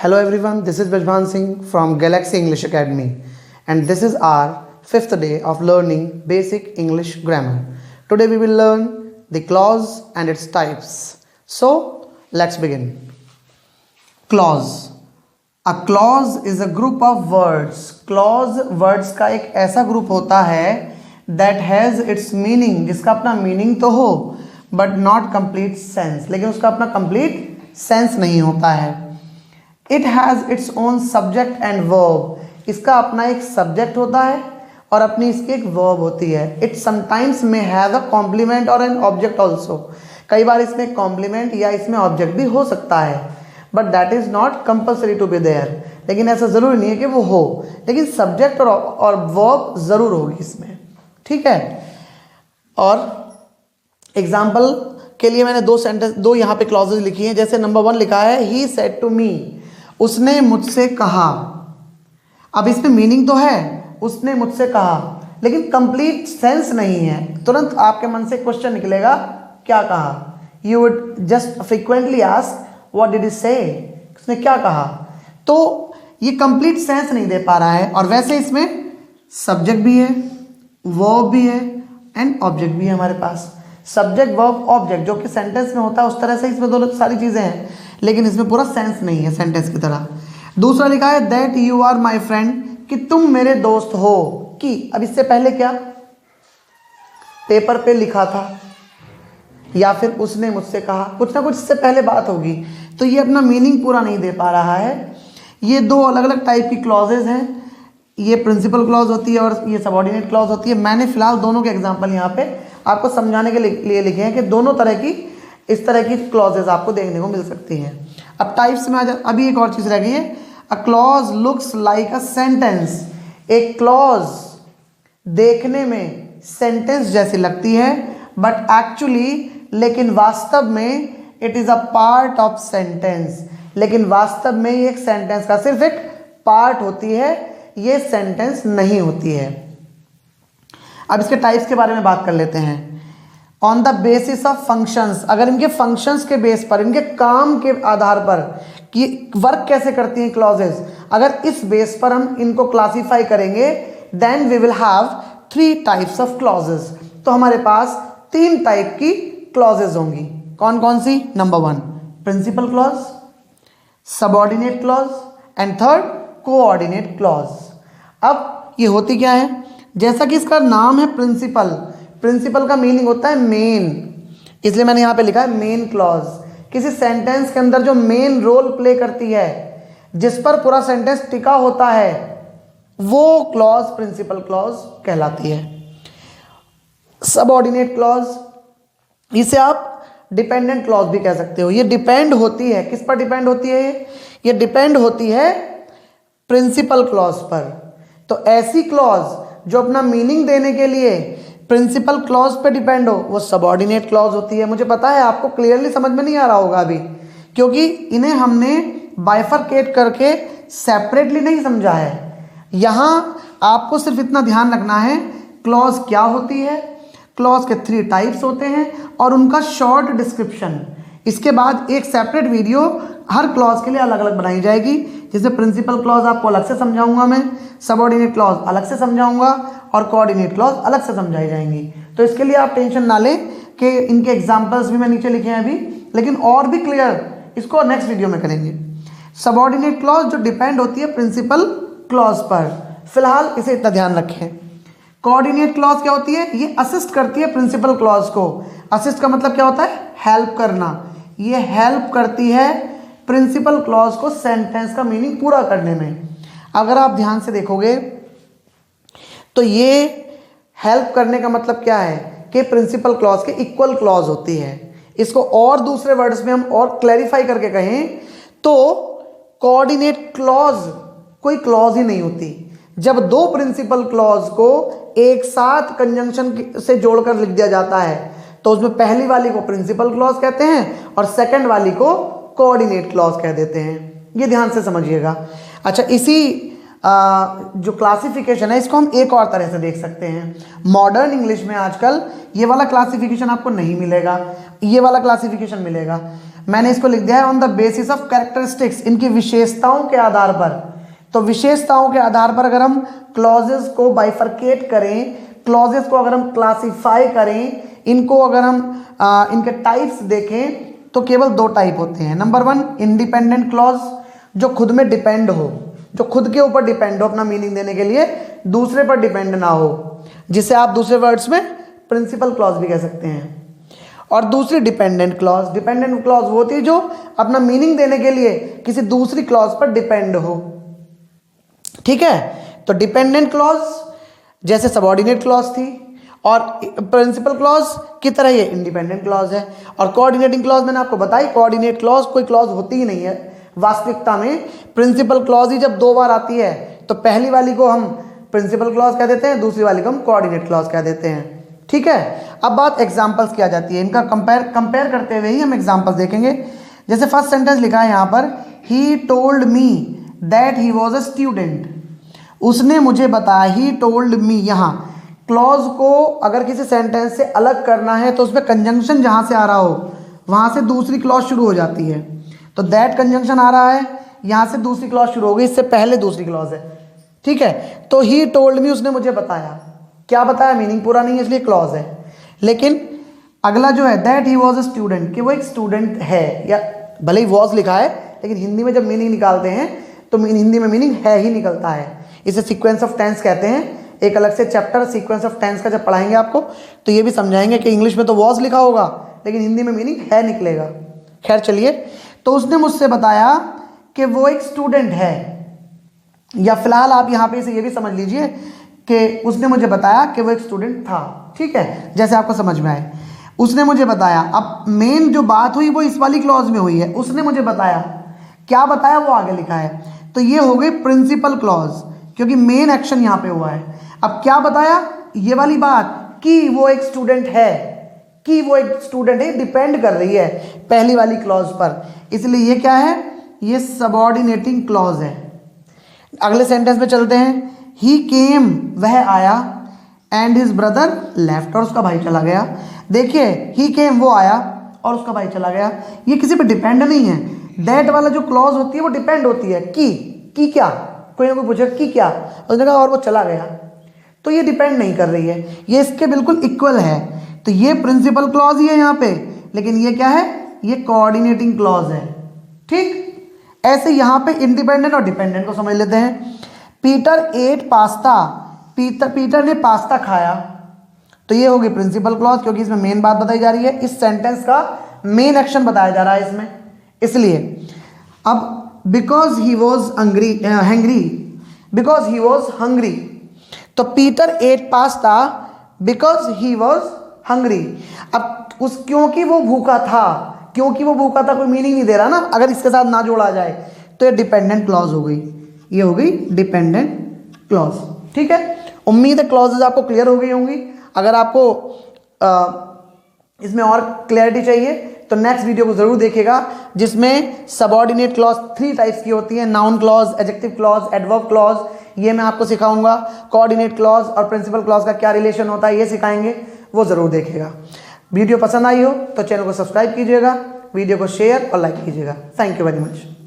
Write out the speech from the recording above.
Hello everyone, this is Vajvan Singh from Galaxy English Academy, and this is our fifth day of learning basic English grammar. Today we will learn the clause and its types. So let's begin. Clause. A clause is a group of words. Clause words का एक ऐसा group होता है that has its meaning, जिसका अपना meaning तो हो but not complete sense, लेकिन उसका अपना complete sense नहीं होता है. It has its own subject and verb. इसका अपना एक subject होता है और अपनी इसकी एक verb होती है. It sometimes may have a complement or an object also. कई बार इसमें complement या इसमें object भी हो सकता है, but that is not compulsory to be there. लेकिन ऐसा ज़रूरी नहीं है कि वो हो, लेकिन subject और verb ज़रूर होगी इसमें, ठीक है. और एग्जाम्पल के लिए मैंने दो यहाँ पे क्लॉजेज लिखी हैं. जैसे नंबर 1 लिखा है ही सेड टू मी, उसने मुझसे कहा. अब इसमें मीनिंग तो है, उसने मुझसे कहा, लेकिन कंप्लीट सेंस नहीं है. तुरंत आपके मन से क्वेश्चन निकलेगा क्या कहा. You would just frequently ask what did he से, उसने क्या कहा. तो ये कंप्लीट सेंस नहीं दे पा रहा है. और वैसे इसमें सब्जेक्ट भी है, वर्ब भी है एंड ऑब्जेक्ट भी है हमारे पास. सब्जेक्ट वर्ब ऑब्जेक्ट जो कि सेंटेंस में होता है उस तरह से इसमें दोनों सारी चीज़ें हैं, लेकिन इसमें पूरा सेंस नहीं है सेंटेंस की तरह. दूसरा लिखा है that you are my friend, कि तुम मेरे दोस्त हो. कि अब इससे पहले क्या पेपर पे लिखा था या फिर उसने मुझसे कहा, कुछ ना कुछ इससे पहले बात होगी. तो ये अपना मीनिंग पूरा नहीं दे पा रहा है. ये दो अलग अलग टाइप की क्लॉजेज हैं. ये प्रिंसिपल क्लॉज होती है और ये सबऑर्डिनेट क्लॉज होती है. मैंने फिलहाल दोनों के एग्जाम्पल यहाँ पे आपको समझाने के लिए लिखे हैं कि दोनों तरह की इस तरह की क्लॉजेज आपको देखने को मिल सकती हैं. अब टाइप्स में आ जा. अभी एक और चीज़ रह गई है. A clause looks like a sentence. एक क्लॉज देखने में सेंटेंस जैसी लगती है बट एक्चुअली, लेकिन वास्तव में it is a part of sentence. लेकिन वास्तव में ये एक सेंटेंस का सिर्फ एक पार्ट होती है, ये सेंटेंस नहीं होती है. अब इसके टाइप्स के बारे में बात कर लेते हैं. On the basis of functions, अगर इनके फंक्शंस के बेस पर, इनके काम के आधार पर कि वर्क कैसे करती हैं क्लॉजेज, अगर इस बेस पर हम इनको क्लासीफाई करेंगे then we will have 3 types of clauses. तो हमारे पास 3 टाइप की क्लॉजेज होंगी. कौन कौन सी? Number 1 principal clause, subordinate clause and third coordinate clause. अब ये होती क्या है? जैसा कि इसका नाम है प्रिंसिपल, प्रिंसिपल का मीनिंग होता है मेन, इसलिए मैंने यहाँ पे लिखा है मेन क्लॉज. किसी सेंटेंस के अंदर जो मेन रोल प्ले करती है, जिस पर पूरा सेंटेंस टिका होता है, वो क्लॉज प्रिंसिपल क्लॉज कहलाती है. सबऑर्डिनेट क्लॉज, इसे आप डिपेंडेंट क्लॉज भी कह सकते हो. ये डिपेंड होती है, किस पर डिपेंड होती है? ये डिपेंड होती है प्रिंसिपल क्लॉज पर. तो ऐसी क्लॉज जो अपना मीनिंग देने के लिए प्रिंसिपल क्लॉज पे डिपेंड हो, वो सबऑर्डिनेट क्लॉज होती है. मुझे पता है आपको क्लियरली समझ में नहीं आ रहा होगा अभी, क्योंकि इन्हें हमने बाइफरकेट करके सेपरेटली नहीं समझा है. यहाँ आपको सिर्फ इतना ध्यान रखना है क्लॉज क्या होती है, क्लॉज के 3 टाइप्स होते हैं और उनका शॉर्ट डिस्क्रिप्शन. इसके बाद एक सेपरेट वीडियो हर क्लॉज के लिए अलग अलग बनाई जाएगी, जिसमें प्रिंसिपल क्लॉज आपको अलग से समझाऊंगा मैं, सबऑर्डिनेट क्लॉज अलग से समझाऊंगा और कोऑर्डिनेट क्लॉज अलग से समझाई जाएंगी. तो इसके लिए आप टेंशन ना लें कि इनके एग्जाम्पल्स भी मैं नीचे लिखे हैं अभी, लेकिन और भी क्लियर इसको नेक्स्ट वीडियो में करेंगे. सबऑर्डिनेट क्लॉज जो डिपेंड होती है प्रिंसिपल क्लॉज पर, फिलहाल इसे इतना ध्यान रखें. कोऑर्डिनेट क्लॉज क्या होती है? ये असिस्ट करती है प्रिंसिपल क्लॉज को. असिस्ट का मतलब क्या होता है? हेल्प करना. ये हेल्प करती है प्रिंसिपल क्लॉज को सेंटेंस का मीनिंग पूरा करने में. अगर आप ध्यान से देखोगे तो ये हेल्प करने का मतलब क्या है कि प्रिंसिपल क्लॉज के इक्वल क्लॉज होती है. इसको और दूसरे वर्ड्स में हम और क्लैरिफाई करके कहें तो कोऑर्डिनेट क्लॉज कोई क्लॉज ही नहीं होती. जब 2 प्रिंसिपल क्लॉज को एक साथ कंजंक्शन से जोड़कर लिख दिया जाता है तो उसमें पहली वाली को प्रिंसिपल क्लॉज कहते हैं और सेकंड वाली को कोऑर्डिनेट क्लॉज कह देते हैं. ये ध्यान से समझिएगा. अच्छा, इसी जो क्लासिफिकेशन है इसको हम एक और तरह से देख सकते हैं. मॉडर्न इंग्लिश में आजकल ये वाला क्लासिफिकेशन आपको नहीं मिलेगा, ये वाला क्लासिफिकेशन मिलेगा. मैंने इसको लिख दिया है on the basis of characteristics, इनकी विशेषताओं के आधार पर। तो विशेषताओं के आधार पर अगर हम क्लॉजेस को बाइफरकेट करें, क्लॉजेस को अगर हम क्लासिफाई करें, इनको अगर हम इनके टाइप्स देखें तो केवल दो टाइप होते हैं। नंबर 1 इंडिपेंडेंट क्लॉज, जो खुद में डिपेंड हो, जो खुद के ऊपर डिपेंड हो अपना मीनिंग देने के लिए, दूसरे पर डिपेंड ना हो, जिसे आप दूसरे वर्ड्स में प्रिंसिपल क्लॉज भी कह सकते हैं। और दूसरी डिपेंडेंट क्लॉज, डिपेंडेंट क्लॉज वो होती है जो अपना मीनिंग देने के लिए किसी दूसरी क्लॉज पर डिपेंड हो। ठीक है, तो डिपेंडेंट क्लॉज जैसे सबऑर्डिनेट क्लॉज थी, और प्रिंसिपल क्लॉज की तरह ये इंडिपेंडेंट क्लॉज है। और कोऑर्डिनेटिंग क्लॉज मैंने आपको बताई, कोऑर्डिनेट क्लॉज कोई क्लॉज होती ही नहीं है वास्तविकता में। प्रिंसिपल क्लॉज ही जब दो बार आती है तो पहली वाली को हम प्रिंसिपल क्लॉज कह देते हैं, दूसरी वाली को हम कोऑर्डिनेट क्लॉज कह देते हैं। ठीक है, अब बात एग्जाम्पल्स की आ जाती है, इनका कंपेयर करते हुए ही हम एग्जाम्पल्स देखेंगे। जैसे फर्स्ट सेंटेंस लिखा है यहाँ पर, he told me that he was a student, उसने मुझे बताया, ही टोल्ड मी। यहाँ क्लॉज को अगर किसी सेंटेंस से अलग करना है तो उसमें कंजंक्शन जहाँ से आ रहा हो वहाँ से दूसरी क्लॉज शुरू हो जाती है। तो दैट कंजंक्शन आ रहा है, यहाँ से दूसरी क्लॉज शुरू हो गई, इससे पहले दूसरी क्लॉज है। ठीक है, तो ही टोल्ड मी, उसने मुझे बताया, क्या बताया, मीनिंग पूरा नहीं है इसलिए क्लॉज है। लेकिन अगला जो है that he was a student, कि वो एक स्टूडेंट है, या भले ही वॉज लिखा है लेकिन हिंदी में जब मीनिंग निकालते हैं तो हिंदी में मीनिंग है ही निकलता है। इसे सीक्वेंस ऑफ टेंस कहते हैं। एक अलग से चैप्टर सीक्वेंस ऑफ टेंस का जब पढ़ाएंगे आपको तो ये भी समझाएंगे कि इंग्लिश में तो वॉज लिखा होगा लेकिन हिंदी में मीनिंग है निकलेगा। खैर चलिए, तो उसने मुझसे बताया कि वो एक स्टूडेंट है, या फिलहाल आप यहाँ पे इसे ये भी समझ लीजिए कि उसने मुझे बताया कि वो एक स्टूडेंट था। ठीक है, जैसे आपको समझ में आए, उसने मुझे बताया। अब मेन जो बात हुई वो इस वाली क्लॉज में हुई है, उसने मुझे बताया, क्या बताया वो आगे लिखा है, तो ये हो गई प्रिंसिपल क्लॉज, क्योंकि मेन एक्शन यहाँ पे हुआ है। अब क्या बताया, ये वाली बात कि वो एक स्टूडेंट है, कि वो एक स्टूडेंट है, डिपेंड कर रही है पहली वाली क्लॉज पर, इसलिए ये क्या है, ये सबऑर्डिनेटिंग क्लॉज है। अगले सेंटेंस में चलते हैं, ही केम, वह आया, एंड हिज ब्रदर लेफ्ट, और उसका भाई चला गया। देखिए, ही केम, वो आया और उसका भाई चला गया, ये किसी पे डिपेंड नहीं है। दैट वाला जो क्लॉज होती है वो डिपेंड होती है कि क्या, कोई ना कोई पूछेगा कि क्या, उसने कहा और वो चला गया, तो ये डिपेंड नहीं कर रही है, ये इसके बिल्कुल इक्वल है। तो ये प्रिंसिपल क्लॉज ही है यहाँ पे, लेकिन ये क्या है, ये कोऑर्डिनेटिंग क्लॉज है। ठीक, ऐसे यहाँ पे इंडिपेंडेंट और डिपेंडेंट को समझ लेते हैं। पीटर एट पास्ता, पीटर ने पास्ता खाया, तो ये होगी प्रिंसिपल क्लॉज, क्योंकि इसमें मेन बात बताई जा रही है, इस सेंटेंस का मेन एक्शन बताया जा रहा है इसमें, इसलिए। अब because he was hungry, because he was hungry, तो Peter ate pasta because he was hungry. अब क्योंकि वो भूखा था, क्योंकि वो भूखा था कोई मीनिंग नहीं दे रहा ना, अगर इसके साथ ना जोड़ा जाए तो ये डिपेंडेंट क्लॉज हो गई, ये हो गई डिपेंडेंट क्लॉज। ठीक है, उम्मीद है क्लॉजेज आपको क्लियर हो गई होंगी। अगर आपको इसमें और क्लैरिटी चाहिए तो नेक्स्ट वीडियो को जरूर देखिएगा, जिसमें सबऑर्डिनेट क्लॉज 3 टाइप्स की होती है, noun clause, adjective clause, adverb clause, ये मैं आपको सिखाऊंगा। कोऑर्डिनेट क्लॉज और प्रिंसिपल क्लॉज का क्या रिलेशन होता है ये सिखाएंगे, वो जरूर देखिएगा। वीडियो पसंद आई हो तो चैनल को सब्सक्राइब कीजिएगा, वीडियो को शेयर और लाइक कीजिएगा। Thank you very much.